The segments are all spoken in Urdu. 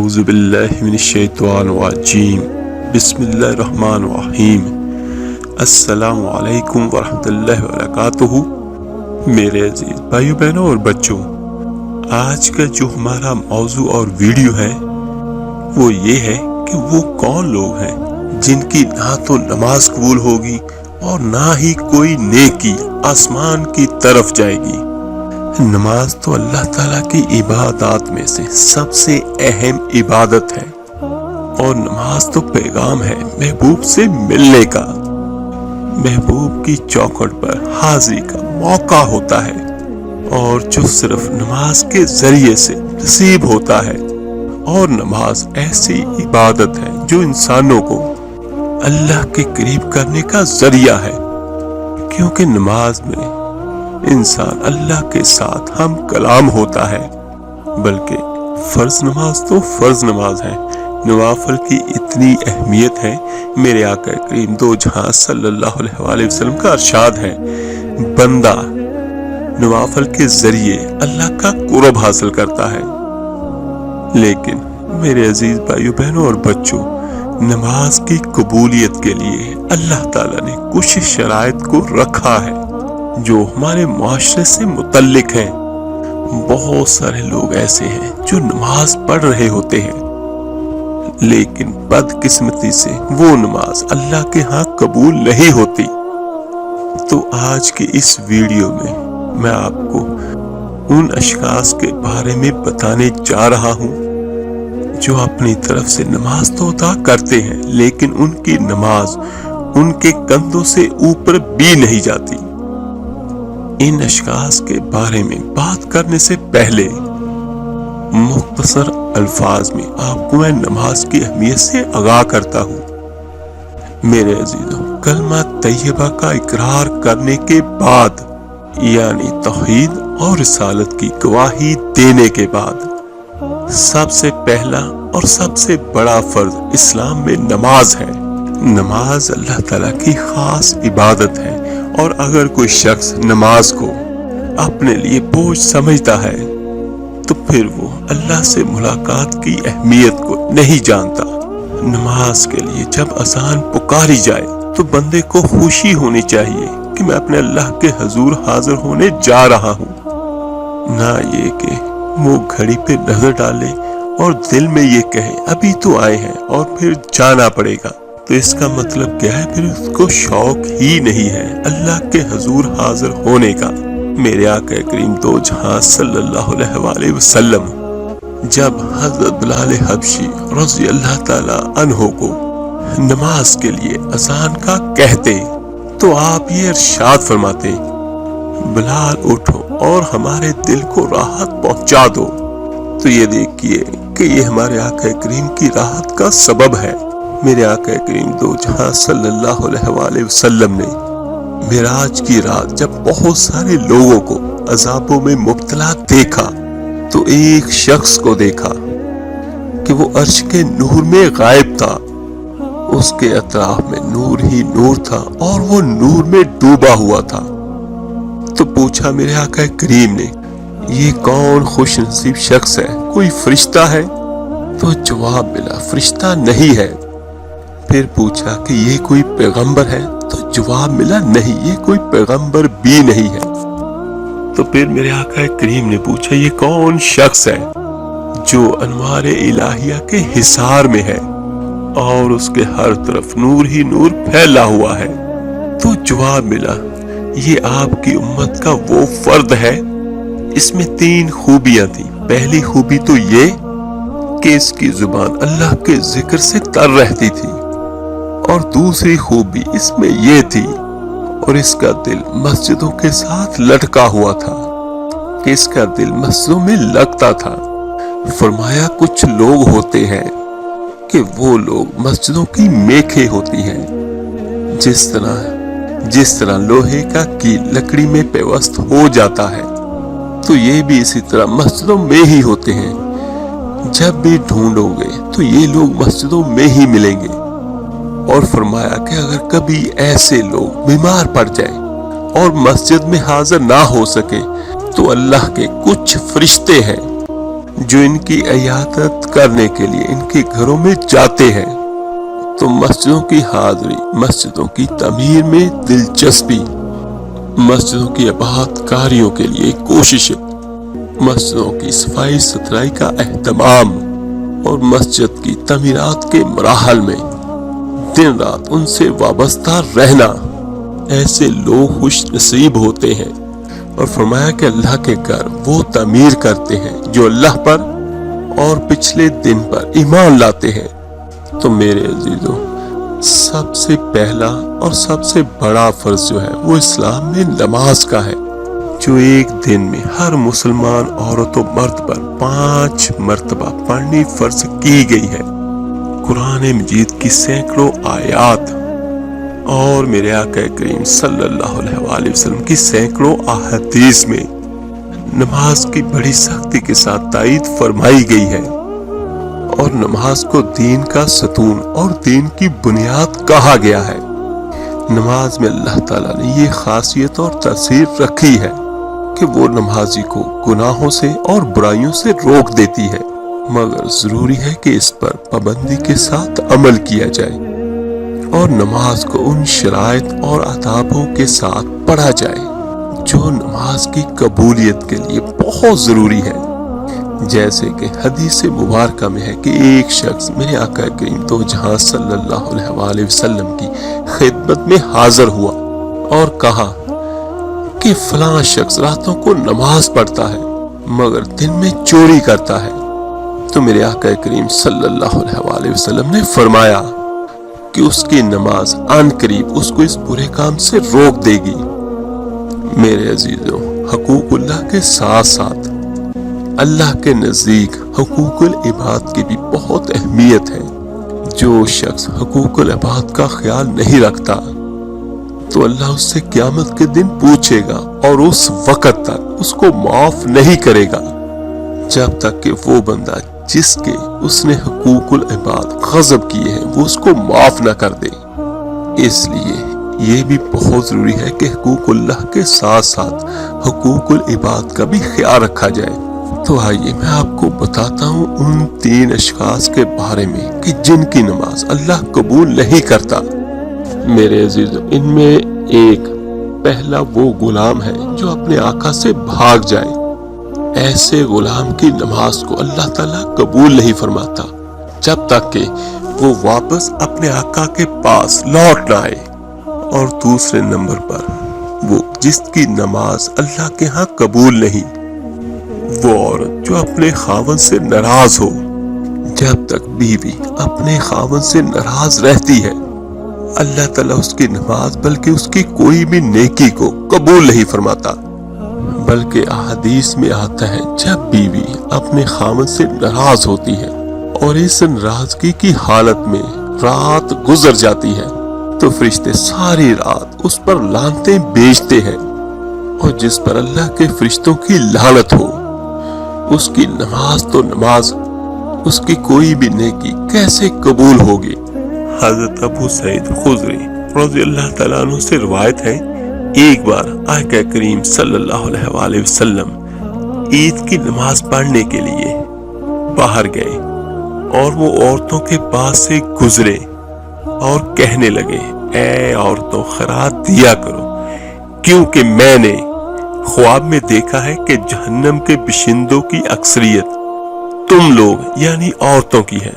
اعوذ باللہ من الشیطان الرجیم بسم اللہ الرحمن الرحیم السلام علیکم ورحمۃ اللہ وبرکاتہ۔ میرے عزیز بھائیو بہنوں اور بچوں، آج کا جو ہمارا موضوع اور ویڈیو ہے وہ یہ ہے کہ وہ کون لوگ ہیں جن کی نہ تو نماز قبول ہوگی اور نہ ہی کوئی نیکی آسمان کی طرف جائے گی۔ نماز تو اللہ تعالیٰ کی عبادات میں سے سب سے اہم عبادت ہے، اور نماز تو پیغام ہے محبوب سے ملنے کا، محبوب کی چوکھٹ پر حاضری کا موقع ہوتا ہے، اور جو صرف نماز کے ذریعے سے نصیب ہوتا ہے۔ اور نماز ایسی عبادت ہے جو انسانوں کو اللہ کے قریب کرنے کا ذریعہ ہے، کیونکہ نماز میں انسان اللہ کے ساتھ ہم کلام ہوتا ہے۔ بلکہ فرض نماز تو فرض نماز ہے، نوافل کی اتنی اہمیت ہے۔ میرے آقا کریم دو جہاں صلی اللہ علیہ وسلم کا ارشاد ہے، بندہ نوافل کے ذریعے اللہ کا قرب حاصل کرتا ہے۔ لیکن میرے عزیز بھائیو بہنوں اور بچوں، نماز کی قبولیت کے لیے اللہ تعالیٰ نے کچھ شرائط کو رکھا ہے جو ہمارے معاشرے سے متعلق ہیں۔ بہت سارے لوگ ایسے ہیں جو نماز پڑھ رہے ہوتے ہیں، لیکن بدقسمتی سے وہ نماز اللہ کے ہاں قبول نہیں ہوتی۔ تو آج کے اس ویڈیو میں آپ کو ان اشخاص کے بارے میں بتانے جا رہا ہوں جو اپنی طرف سے نماز تو ادا کرتے ہیں، لیکن ان کی نماز ان کے کندھوں سے اوپر بھی نہیں جاتی۔ ان اشخاص کے بارے میں بات کرنے سے پہلے مختصر الفاظ میں آپ کو میں نماز کی اہمیت سے آگاہ کرتا ہوں۔ میرے عزیزوں، کلمہ طیبہ کا اقرار کرنے کے بعد، یعنی توحید اور رسالت کی گواہی دینے کے بعد، سب سے پہلا اور سب سے بڑا فرض اسلام میں نماز ہے۔ نماز اللہ تعالیٰ کی خاص عبادت ہے، اور اگر کوئی شخص نماز کو اپنے لیے بوجھ سمجھتا ہے تو پھر وہ اللہ سے ملاقات کی اہمیت کو نہیں جانتا۔ نماز کے لیے جب اذان پکاری جائے تو بندے کو خوشی ہونی چاہیے کہ میں اپنے اللہ کے حضور حاضر ہونے جا رہا ہوں، نہ یہ کہ وہ گھڑی پہ نظر ڈالے اور دل میں یہ کہے ابھی تو آئے ہیں اور پھر جانا پڑے گا۔ تو اس کا مطلب کیا ہے؟ پھر اس کو شوق ہی نہیں ہے اللہ کے حضور حاضر ہونے کا۔ میرے آقا کریم دو جہاں صلی اللہ علیہ وسلم جب حضرت بلال حبشی رضی اللہ تعالی عنہ کو نماز کے لیے اذان کا کہتے تو آپ یہ ارشاد فرماتے، بلال اٹھو اور ہمارے دل کو راحت پہنچا دو۔ تو یہ دیکھیے کہ یہ ہمارے آقا کریم کی راحت کا سبب ہے۔ میرے آقا کریم دو جہاں صلی اللہ علیہ وسلم نے معراج کی رات جب بہت سارے لوگوں کو عذابوں میں مبتلا دیکھا تو ایک شخص کو دیکھا کہ وہ عرش کے نور میں غائب تھا، اس کے اطراف میں نور ہی نور تھا اور وہ نور میں ڈوبا ہوا تھا۔ تو پوچھا میرے آقا کریم نے، یہ کون خوش نصیب شخص ہے؟ کوئی فرشتہ ہے؟ تو جواب ملا، فرشتہ نہیں ہے۔ پھر پوچھا کہ یہ کوئی پیغمبر ہے؟ تو جواب ملا، نہیں، یہ کوئی پیغمبر بھی نہیں ہے۔ تو پھر میرے آقا کریم نے پوچھا، یہ کون شخص ہے جو انوار الہیہ کے حصار میں ہے اور اس کے ہر طرف نور ہی نور پھیلا ہوا ہے؟ تو جواب ملا، یہ آپ کی امت کا وہ فرد ہے۔ اس میں 3 خوبیاں تھیں۔ پہلی خوبی تو یہ کہ اس کی زبان اللہ کے ذکر سے تر رہتی تھی، اور دوسری خوبی اس میں یہ تھی، اور اس کا دل مسجدوں کے ساتھ لٹکا ہوا تھا، کہ اس کا دل مسجدوں میں لگتا تھا۔ فرمایا کچھ لوگ ہوتے ہیں کہ وہ لوگ مسجدوں کی میخیں ہوتی ہیں، جس طرح لوہے کا کیل لکڑی میں پیوست ہو جاتا ہے، تو یہ بھی اسی طرح مسجدوں میں ہی ہوتے ہیں۔ جب بھی ڈھونڈو گے تو یہ لوگ مسجدوں میں ہی ملیں گے۔ اور فرمایا کہ اگر کبھی ایسے لوگ بیمار پڑ جائیں اور مسجد میں حاضر نہ ہو سکے تو اللہ کے کچھ فرشتے ہیں جو ان کی عیادت کرنے کے لیے ان کے گھروں میں جاتے ہیں تو مسجدوں کی حاضری، مسجدوں کی تعمیر میں دلچسپی، مسجدوں کی آباد کاریوں کے لیے کوششیں، مسجدوں کی صفائی ستھرائی کا اہتمام اور مسجد کی تعمیرات کے مراحل میں دن رات ان سے وابستہ رہنا، ایسے لوگ خوش نصیب ہوتے ہیں۔ اور فرمایا کہ اللہ کے گھر وہ تعمیر کرتے ہیں جو اللہ پر اور پچھلے دن پر ایمان لاتے ہیں۔ تو میرے عزیزوں، سب سے پہلا اور سب سے بڑا فرض جو ہے وہ اسلام میں نماز کا ہے، جو ایک دن میں ہر مسلمان عورت و مرد پر 5 مرتبہ پڑھنی فرض کی گئی ہے۔ قرآن مجید کی سینکڑوں آیات اور میرے آقا کریم صلی اللہ علیہ وآلہ وسلم کی سینکڑوں احادیث میں نماز کی بڑی سختی کے ساتھ تائید فرمائی گئی ہے، اور نماز کو دین کا ستون اور دین کی بنیاد کہا گیا ہے۔ نماز میں اللہ تعالیٰ نے یہ خاصیت اور تاثیر رکھی ہے کہ وہ نمازی کو گناہوں سے اور برائیوں سے روک دیتی ہے، مگر ضروری ہے کہ اس پر پابندی کے ساتھ عمل کیا جائے اور نماز کو ان شرائط اور آدابوں کے ساتھ پڑھا جائے جو نماز کی قبولیت کے لیے بہت ضروری ہے۔ جیسے کہ حدیث مبارکہ میں ہے کہ ایک شخص میرے آقا کریم تو جہاں صلی اللہ علیہ وآلہ وسلم کی خدمت میں حاضر ہوا اور کہا کہ فلاں شخص راتوں کو نماز پڑھتا ہے مگر دن میں چوری کرتا ہے۔ تو میرے آقا کریم صلی اللہ علیہ وآلہ وسلم نے فرمایا کہ اس کی نماز عن قریب اس کو اس برے کام سے روک دے گی۔ میرے عزیزوں، حقوق اللہ کے ساتھ ساتھ اللہ کے نزدیک حقوق العباد کی بھی بہت اہمیت ہے۔ جو شخص حقوق العباد کا خیال نہیں رکھتا تو اللہ اس سے قیامت کے دن پوچھے گا اور اس وقت تک اس کو معاف نہیں کرے گا جب تک کہ وہ بندہ جس کے اس نے حقوق العباد غضب کیے ہیں وہ اس کو معاف نہ کر دے۔ اس لیے یہ بھی بہت ضروری ہے کہ حقوق اللہ کے ساتھ ساتھ حقوق العباد کا بھی خیال رکھا جائے۔ تو آئیے میں آپ کو بتاتا ہوں ان 3 اشخاص کے بارے میں کہ جن کی نماز اللہ قبول نہیں کرتا۔ میرے عزیزوں، ان میں ایک پہلا وہ غلام ہے جو اپنے آقا سے بھاگ جائے۔ ایسے غلام کی نماز کو اللہ تعالیٰ قبول نہیں فرماتا جب تک کہ وہ واپس اپنے آقا کے پاس لوٹ نہ آئے۔ اور دوسرے نمبر پر وہ جس کی نماز اللہ کے ہاں قبول نہیں، وہ عورت جو اپنے خاوند سے ناراض ہو۔ جب تک بیوی اپنے خاوند سے ناراض رہتی ہے اللہ تعالیٰ اس کی نماز بلکہ اس کی کوئی بھی نیکی کو قبول نہیں فرماتا۔ بلکہ احادیث میں آتا ہے جب بیوی اپنے خاوند سے ناراض ہوتی ہے اور اس ناراضگی کی حالت میں رات گزر جاتی ہے تو فرشتے ساری رات اس پر لعنتیں بھیجتے ہیں، اور جس پر اللہ کے فرشتوں کی لعنت ہو اس کی نماز تو نماز، اس کی کوئی بھی نیکی کیسے قبول ہوگی؟ حضرت ابو سعید خدری رضی اللہ تعالیٰ عنہ سے روایت ہے، ایک بار آقا کریم صلی اللہ علیہ وآلہ وسلم عید کی نماز پڑھنے کے لیے باہر گئے اور وہ عورتوں کے پاس سے گزرے اور کہنے لگے، اے عورتوں خیرات دیا کرو، کیونکہ میں نے خواب میں دیکھا ہے کہ جہنم کے بشندوں کی اکثریت تم لوگ یعنی عورتوں کی ہے۔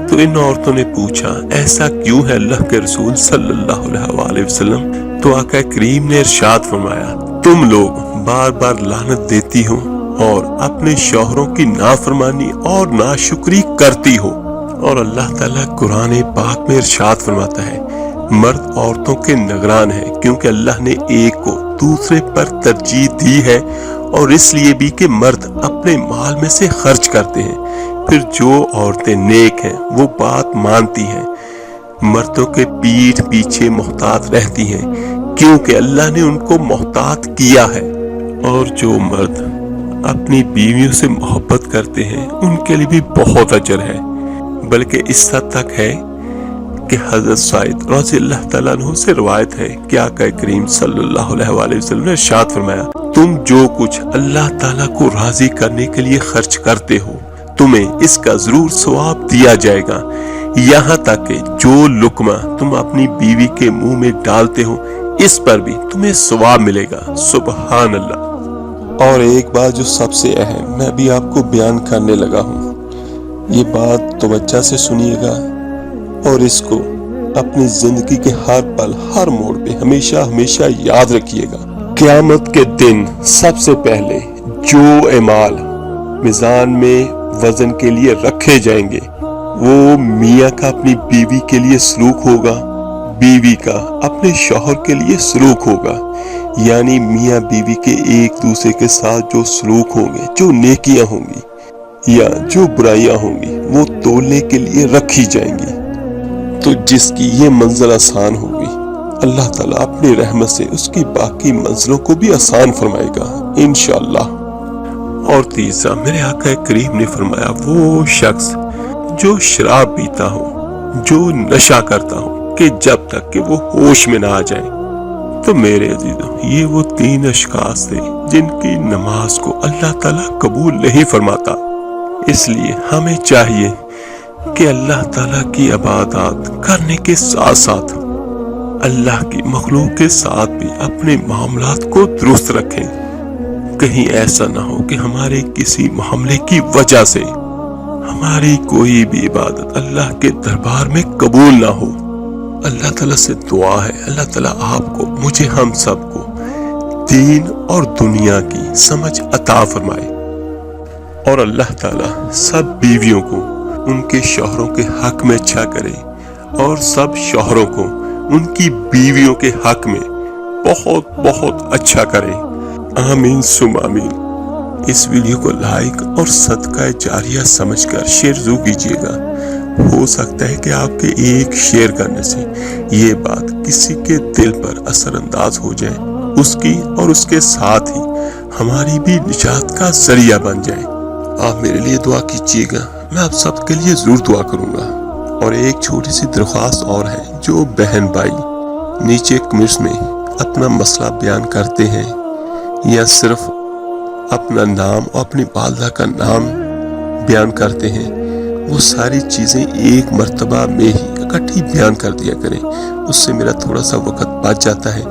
تو ان عورتوں نے پوچھا، ایسا کیوں ہے اللہ کے رسول صلی اللہ علیہ وآلہ وسلم؟ تو آقا کریم نے ارشاد فرمایا، تم لوگ بار بار لعنت دیتی ہو اور اپنے شوہروں کی نافرمانی اور ناشکری کرتی ہو۔ اور اللہ تعالیٰ قرآن پاک میں ارشاد فرماتا ہے، مرد عورتوں کے نگران ہے کیونکہ اللہ نے ایک کو دوسرے پر ترجیح دی ہے، اور اس لیے بھی کہ مرد اپنے مال میں سے خرچ کرتے ہیں، پھر جو عورتیں نیک ہیں وہ بات مانتی ہیں، مردوں کے پیٹھ پیچھے محتاط رہتی ہیں کیونکہ اللہ نے ان کو محتاط کیا ہے، اور جو مرد اپنی بیویوں سے محبت کرتے ہیں ان کے لیے بھی بہت اجر ہے۔ بلکہ اس حد تک ہے کہ حضرت سعید رضی اللہ تعالیٰ عنہ سے روایت ہے کہ آقا کریم صلی اللہ علیہ وآلہ وسلم نے ارشاد فرمایا، تم جو کچھ اللہ تعالیٰ کو راضی کرنے کے لیے خرچ کرتے ہو تمہیں اس کا ضرور ثواب دیا جائے گا، یہاں تک کہ جو لقمہ تم اپنی بیوی کے منہ میں ڈالتے ہو اس پر بھی تمہیں ثواب ملے گا۔ سبحان اللہ۔ اور ایک بات جو سب سے اہم میں بھی آپ کو بیان کرنے لگا ہوں، یہ بات توجہ سے سنیے گا اور اس کو اپنی زندگی کے ہر پل ہر موڑ پہ ہمیشہ ہمیشہ یاد رکھیے گا۔ قیامت کے دن سب سے پہلے جو اعمال میزان میں وزن کے لیے رکھے جائیں گے وہ میاں کا اپنی بیوی کے لیے سلوک ہوگا، بیوی کا اپنے شوہر کے لیے سلوک ہوگا، یعنی میاں بیوی کے ایک دوسرے کے ساتھ جو سلوک ہوں گے، جو نیکیاں ہوں گی یا جو برائیاں ہوں گی وہ تولنے کے لیے رکھی جائیں گی۔ تو جس کی یہ منزل آسان ہوگی اللہ تعالیٰ اپنی رحمت سے اس کی باقی منزلوں کو بھی آسان فرمائے گا انشاءاللہ۔ اور تیسرا میرے آقا کریم نے فرمایا وہ شخص جو شراب پیتا ہو، جو نشہ کرتا ہو کہ جب تک کہ وہ ہوش میں نہ آ جائے، تو میرے عزیزوں یہ وہ 3 اشخاص تھے جن کی نماز کو اللہ تعالیٰ قبول نہیں فرماتا۔ اس لیے ہمیں چاہیے کہ اللہ تعالیٰ کی عبادات کرنے کے ساتھ ساتھ اللہ کی مخلوق کے ساتھ بھی اپنے معاملات کو درست رکھیں۔ کہیں ایسا نہ ہو کہ ہمارے کسی معاملے کی وجہ سے ہماری کوئی بھی عبادت اللہ کے دربار میں قبول نہ ہو۔ اللہ تعالیٰ سے دعا ہے اللہ تعالیٰ آپ کو، مجھے، ہم سب کو دین اور دنیا کی سمجھ عطا فرمائے، اور اللہ تعالیٰ سب بیویوں کو ان کے شوہروں کے حق میں اچھا کرے اور سب شوہروں کو ان کی بیویوں کے حق میں بہت بہت اچھا کرے۔ آمین ثم آمین۔ اس ویڈیو کو لائک اور صدقہ جاریہ سمجھ کر شیئر ضرور کیجیے گا۔ ہو سکتا ہے کہ آپ کے ایک شیئر کرنے سے یہ بات کسی کے دل پر اثر انداز ہو جائے، اس کی اور اس کے ساتھ ہی ہماری بھی نجات کا ذریعہ بن جائے۔ آپ میرے لیے دعا کیجیے گا، میں آپ سب کے لیے ضرور دعا کروں گا۔ اور ایک چھوٹی سی درخواست اور ہے، جو بہن بھائی نیچے کمنٹس میں اپنا مسئلہ بیان کرتے ہیں یا صرف اپنا نام اور اپنی والدہ کا نام بیان کرتے ہیں، وہ ساری چیزیں ایک مرتبہ میں ہی اکٹھی بیان کر دیا کریں، اس سے میرا تھوڑا سا وقت بچ جاتا ہے۔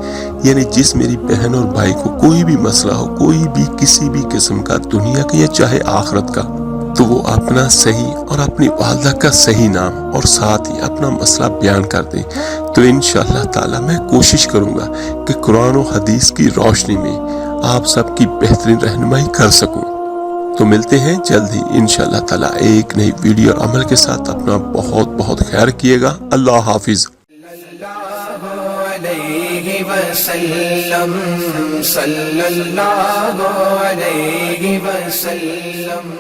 یعنی جس میری بہن اور بھائی کو کوئی بھی مسئلہ ہو، کوئی بھی کسی بھی قسم کا، دنیا کا یا چاہے آخرت کا، تو وہ اپنا صحیح اور اپنی والدہ کا صحیح نام اور ساتھ ہی اپنا مسئلہ بیان کر دیں، تو انشاءاللہ تعالی میں کوشش کروں گا کہ قرآن و حدیث کی روشنی میں آپ سب کی بہترین رہنمائی کر سکوں۔ تو ملتے ہیں جلد ہی انشاءاللہ تعالی ایک نئی ویڈیو اور عمل کے ساتھ۔ اپنا بہت بہت خیال کیے گا۔ اللہ حافظ۔ علیہ وسلم صلی اللہ علیہ وسلم۔